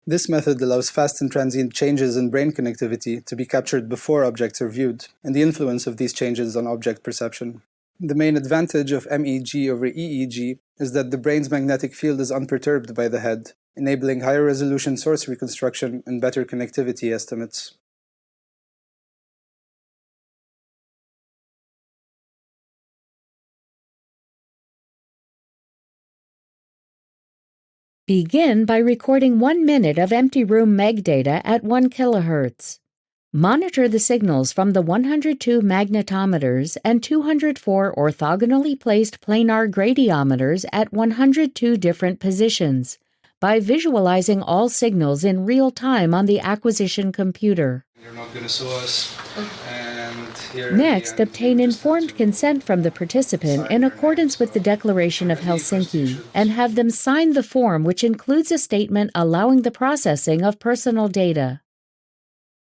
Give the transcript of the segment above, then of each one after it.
This method allows fast and transient changes in brain connectivity to be captured before objects are viewed, and the influence of these changes on object perception. The main advantage of MEG over EEG is that the brain's magnetic field is unperturbed by the head, enabling higher resolution source reconstruction and better connectivity estimates. Begin by recording 1 minute of empty room MEG data at 1 kHz. Monitor the signals from the 102 magnetometers and 204 orthogonally placed planar gradiometers at 102 different positions by visualizing all signals in real time on the acquisition computer. You're not going to sue us. Next, obtain informed consent from the participant in accordance with the Declaration of Helsinki and have them sign the form, which includes a statement allowing the processing of personal data.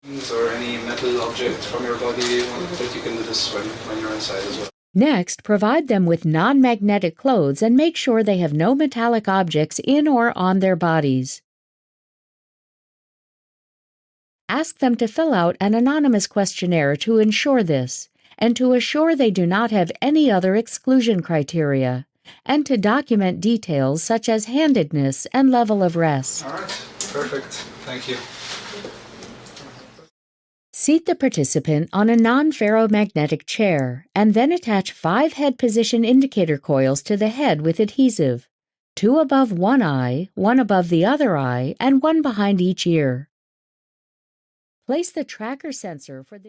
Or any metal object from your body, but you can do this when you're inside as well. Next, provide them with non-magnetic clothes and make sure they have no metallic objects in or on their bodies. Ask them to fill out an anonymous questionnaire to ensure this, and to assure they do not have any other exclusion criteria, and to document details such as handedness and level of rest. All right, perfect. Thank you. Seat the participant on a non-ferromagnetic chair, and then attach 5 head position indicator coils to the head with adhesive, 2 above one eye, 1 above the other eye, and 1 behind each ear. Place the tracker sensor for the